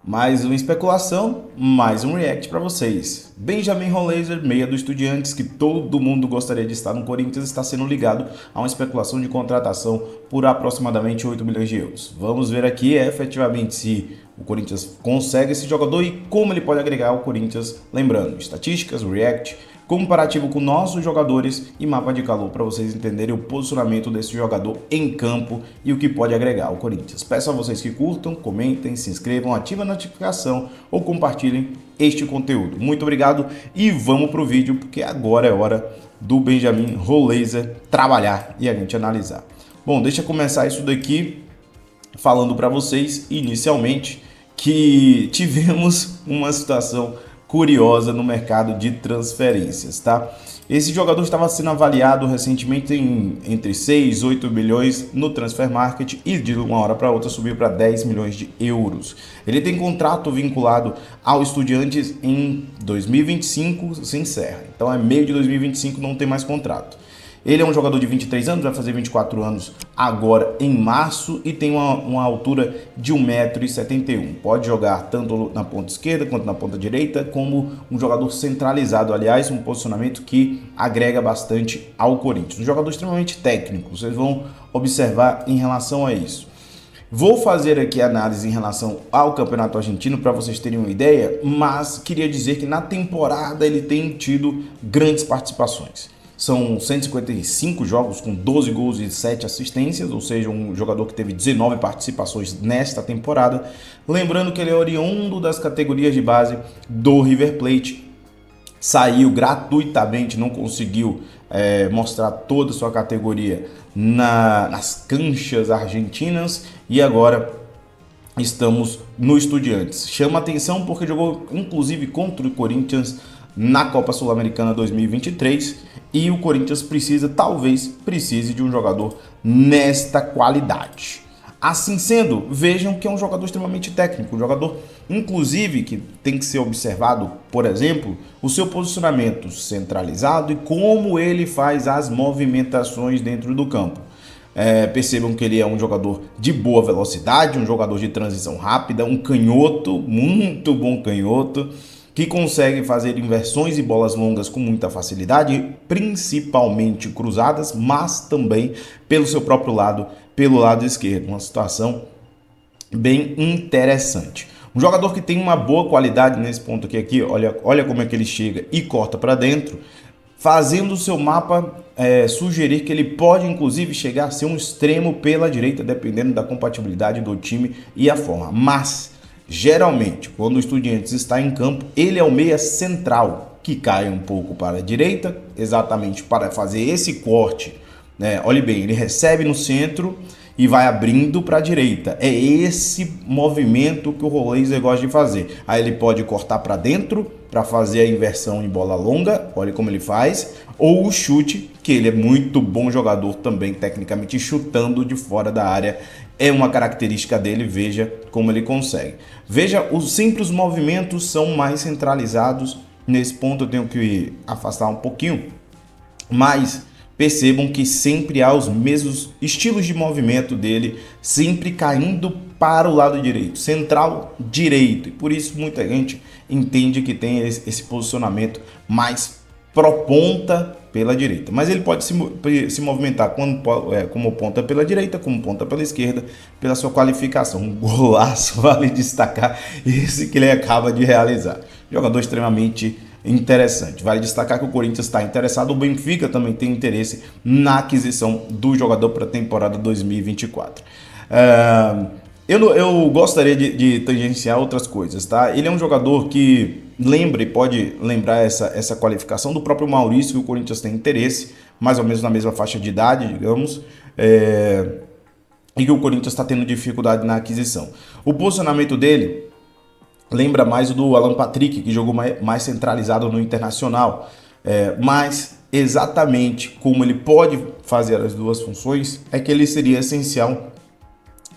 Mais uma especulação, mais um react para vocês. Benjamin Rollaser, meia do Estudiantes, que todo mundo gostaria de estar no Corinthians, está sendo ligado a uma especulação de contratação por aproximadamente 8 milhões de euros. Vamos ver aqui efetivamente se o Corinthians consegue esse jogador e como ele pode agregar ao Corinthians. Lembrando, estatísticas, react, comparativo com nossos jogadores e mapa de calor para vocês entenderem o posicionamento desse jogador em campo e o que pode agregar ao Corinthians. Peço a vocês que curtam, comentem, se inscrevam, ativem a notificação ou compartilhem este conteúdo. Muito obrigado e vamos para o vídeo, porque agora é hora do Benjamin Rollaser trabalhar e a gente analisar. Bom, deixa eu começar isso daqui falando para vocês inicialmente que tivemos uma situação curiosa no mercado de transferências, tá? Esse jogador estava sendo avaliado recentemente entre 6 e 8 milhões no Transfer Market e de uma hora para outra subiu para 10 milhões de euros. Ele tem contrato vinculado ao Estudiantes em 2025, se encerra. Então é meio de 2025, não tem mais contrato. Ele é um jogador de 23 anos, vai fazer 24 anos agora em março e tem uma altura de 1,71 m. Pode jogar tanto na ponta esquerda quanto na ponta direita, como um jogador centralizado, aliás, um posicionamento que agrega bastante ao Corinthians. Um jogador extremamente técnico, vocês vão observar em relação a isso. Vou fazer aqui análise em relação ao Campeonato Argentino para vocês terem uma ideia, mas queria dizer que na temporada ele tem tido grandes participações. São 155 jogos com 12 gols e 7 assistências, ou seja, um jogador que teve 19 participações nesta temporada. Lembrando que ele é oriundo das categorias de base do River Plate. Saiu gratuitamente, não conseguiu mostrar toda a sua categoria nas canchas argentinas e agora estamos no Estudiantes. Chama atenção porque jogou inclusive contra o Corinthians na Copa Sul-Americana 2023 e o Corinthians talvez precise de um jogador nesta qualidade. Assim sendo, vejam que é um jogador extremamente técnico, um jogador inclusive que tem que ser observado, por exemplo, o seu posicionamento centralizado e como ele faz as movimentações dentro do campo. Percebam que ele é um jogador de boa velocidade, um jogador de transição rápida, um canhoto, muito bom canhoto, que consegue fazer inversões e bolas longas com muita facilidade, principalmente cruzadas, mas também pelo seu próprio lado, pelo lado esquerdo. Uma situação bem interessante. Um jogador que tem uma boa qualidade nesse ponto aqui, olha como é que ele chega e corta para dentro, fazendo o seu mapa sugerir que ele pode inclusive chegar a ser um extremo pela direita, dependendo da compatibilidade do time e a forma. Mas geralmente, quando o Estudiantes está em campo, ele é o meia central, que cai um pouco para a direita, exatamente para fazer esse corte. Olhe bem, ele recebe no centro e vai abrindo para a direita. É esse movimento que o Rollaser gosta de fazer. Aí ele pode cortar para dentro para fazer a inversão em bola longa, olha como ele faz, ou o chute, que ele é muito bom jogador também, tecnicamente chutando de fora da área. É uma característica dele, veja como ele consegue. Veja, sempre os movimentos são mais centralizados. Nesse ponto eu tenho que afastar um pouquinho, mas percebam que sempre há os mesmos estilos de movimento dele, sempre caindo para o lado direito, central direito. E por isso muita gente entende que tem esse posicionamento mais pro ponta pela direita, mas ele pode se movimentar como ponta pela direita, como ponta pela esquerda, pela sua qualificação. Um golaço, vale destacar esse que ele acaba de realizar. Jogador extremamente interessante. Vale destacar que o Corinthians está interessado, o Benfica também tem interesse na aquisição do jogador para a temporada 2024. Eu gostaria de tangenciar outras coisas, tá? Ele é um jogador que pode lembrar essa qualificação do próprio Maurício, que o Corinthians tem interesse, mais ou menos na mesma faixa de idade, digamos, e que o Corinthians está tendo dificuldade na aquisição. O posicionamento dele lembra mais o do Alan Patrick, que jogou mais centralizado no Internacional, mas exatamente como ele pode fazer as duas funções, é que ele seria essencial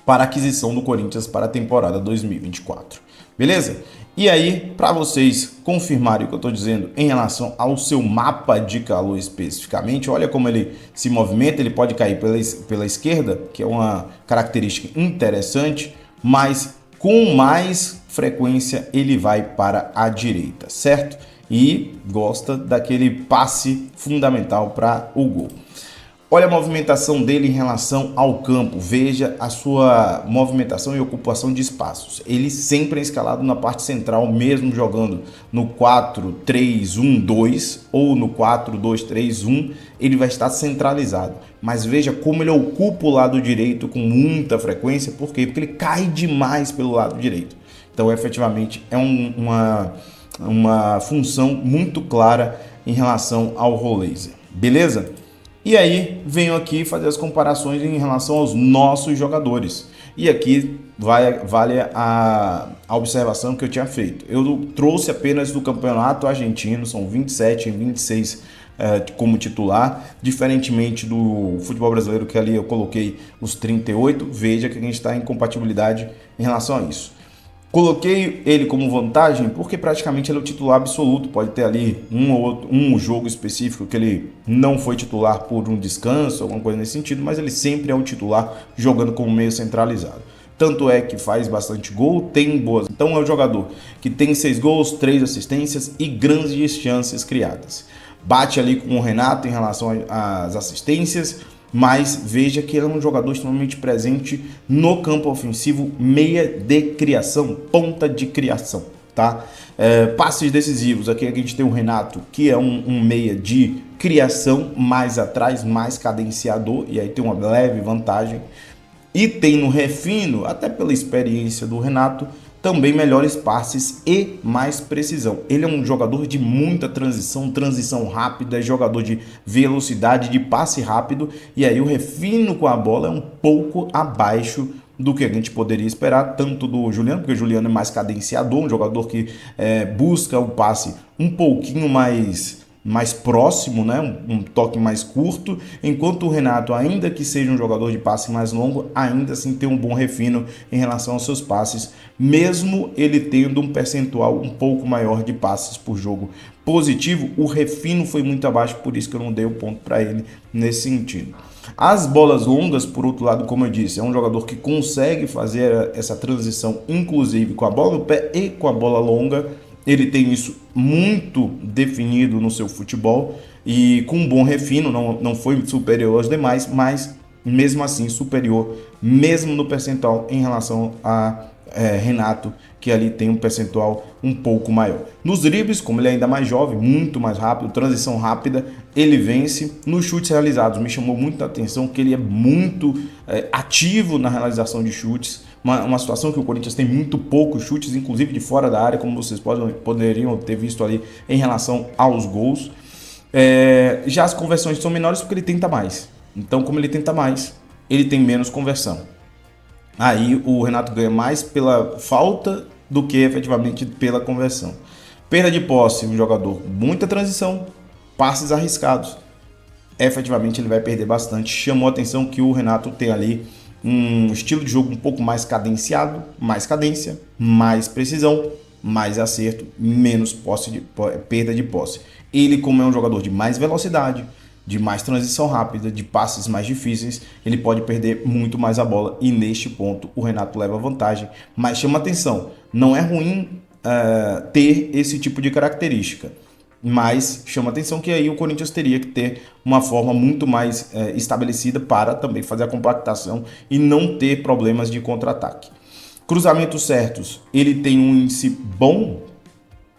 para a aquisição do Corinthians para a temporada 2024. Beleza? E aí, para vocês confirmarem o que eu estou dizendo em relação ao seu mapa de calor especificamente, olha como ele se movimenta, ele pode cair pela esquerda, que é uma característica interessante, mas com mais frequência ele vai para a direita, certo? E gosta daquele passe fundamental para o gol. Olha a movimentação dele em relação ao campo. Veja a sua movimentação e ocupação de espaços. Ele sempre é escalado na parte central, mesmo jogando no 4-3-1-2 ou no 4-2-3-1, ele vai estar centralizado. Mas veja como ele ocupa o lado direito com muita frequência. Por quê? Porque ele cai demais pelo lado direito. Então, efetivamente, é uma função muito clara em relação ao Rolleza. Beleza? E aí, venho aqui fazer as comparações em relação aos nossos jogadores. E aqui vale a observação que eu tinha feito. Eu trouxe apenas do campeonato argentino, são 27 e 26 como titular, diferentemente do futebol brasileiro, que ali eu coloquei os 38. Veja que a gente está em compatibilidade em relação a isso. Coloquei ele como vantagem porque praticamente ele é o titular absoluto. Pode ter ali um jogo específico que ele não foi titular por um descanso, alguma coisa nesse sentido, mas ele sempre é o titular jogando como meio centralizado. Tanto é que faz bastante gol, tem boas. Então é um jogador que tem 6 gols, 3 assistências e grandes chances criadas. Bate ali com o Renato em relação às assistências, mas veja que ele é um jogador extremamente presente no campo ofensivo, meia de criação, ponta de criação, tá? Passes decisivos, aqui a gente tem o Renato, que é um meia de criação, mais atrás, mais cadenciador, e aí tem uma leve vantagem. E tem no Refino, até pela experiência do Renato, também melhores passes e mais precisão. Ele é um jogador de muita transição rápida, jogador de velocidade, de passe rápido, e aí o Refino com a bola é um pouco abaixo do que a gente poderia esperar, tanto do Juliano, porque o Juliano é mais cadenciador, um jogador que busca o passe um pouquinho mais próximo, né? Um toque mais curto, enquanto o Renato, ainda que seja um jogador de passe mais longo, ainda assim tem um bom refino em relação aos seus passes, mesmo ele tendo um percentual um pouco maior de passes por jogo positivo. O refino foi muito abaixo, por isso que eu não dei o ponto para ele nesse sentido. As bolas longas, por outro lado, como eu disse, é um jogador que consegue fazer essa transição, inclusive com a bola no pé e com a bola longa. Ele tem isso muito definido no seu futebol e com um bom refino, não foi superior aos demais, mas mesmo assim superior, mesmo no percentual em relação a Renato, que ali tem um percentual um pouco maior. Nos dribles, como ele é ainda mais jovem, muito mais rápido, transição rápida, ele vence. Nos chutes realizados, me chamou muita atenção que ele é muito ativo na realização de chutes. Uma situação que o Corinthians tem muito poucos chutes, inclusive de fora da área, como vocês poderiam ter visto ali em relação aos gols. Já as conversões são menores porque ele tenta mais. Então, como ele tenta mais, ele tem menos conversão. Aí o Renato ganha mais pela falta do que efetivamente pela conversão. Perda de posse, um jogador muita transição, passes arriscados. Efetivamente ele vai perder bastante. Chamou a atenção que o Renato tem ali um estilo de jogo um pouco mais cadenciado, mais cadência, mais precisão, mais acerto, menos perda de posse. Ele, como é um jogador de mais velocidade, de mais transição rápida, de passes mais difíceis, ele pode perder muito mais a bola e neste ponto o Renato leva vantagem. Mas chama atenção, não é ruim ter esse tipo de característica, mas chama atenção que aí o Corinthians teria que ter uma forma muito mais estabelecida para também fazer a compactação e não ter problemas de contra-ataque. Cruzamentos certos, ele tem um índice bom,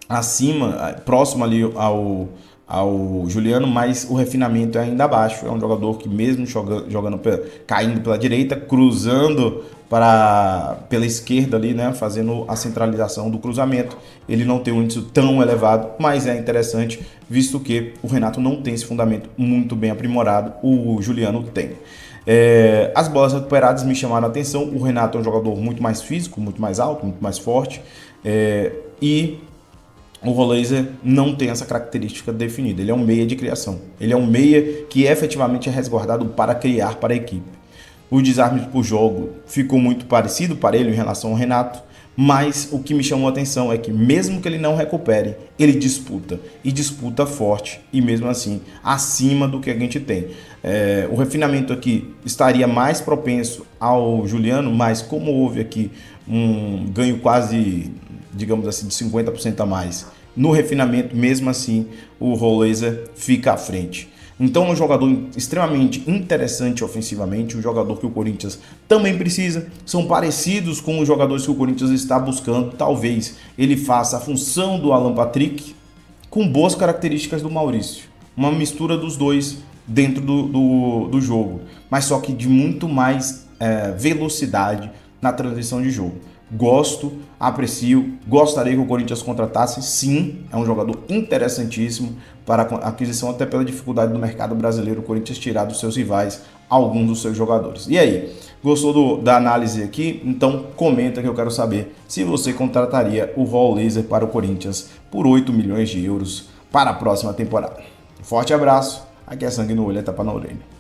acima, próximo ali ao Juliano, mas o refinamento é ainda abaixo. É um jogador que mesmo jogando caindo pela direita, cruzando pela esquerda ali, né, fazendo a centralização do cruzamento, ele não tem um índice tão elevado, mas é interessante, visto que o Renato não tem esse fundamento muito bem aprimorado, o Juliano tem. As bolas recuperadas me chamaram a atenção. O Renato é um jogador muito mais físico, muito mais alto, muito mais forte, e o Rolleza não tem essa característica definida. Ele é um meia de criação. Ele é um meia que efetivamente é resguardado para criar para a equipe. O desarme por jogo ficou muito parecido para ele em relação ao Renato, mas o que me chamou a atenção é que mesmo que ele não recupere, ele disputa, e disputa forte, e mesmo assim acima do que a gente tem. O refinamento aqui estaria mais propenso ao Juliano, mas como houve aqui um ganho quase digamos assim, de 50% a mais no refinamento, mesmo assim o Rolleza fica à frente. Então é um jogador extremamente interessante ofensivamente, um jogador que o Corinthians também precisa, são parecidos com os jogadores que o Corinthians está buscando, talvez ele faça a função do Alan Patrick com boas características do Maurício, uma mistura dos dois dentro do jogo, mas só que de muito mais velocidade na transição de jogo. Gosto, aprecio, gostaria que o Corinthians contratasse, sim, é um jogador interessantíssimo para aquisição, até pela dificuldade do mercado brasileiro, o Corinthians tirar dos seus rivais alguns dos seus jogadores. E aí, gostou da análise aqui? Então comenta que eu quero saber se você contrataria o Rolleza para o Corinthians por 8 milhões de euros para a próxima temporada. Forte abraço, aqui é sangue no olho, é tapa na orelha.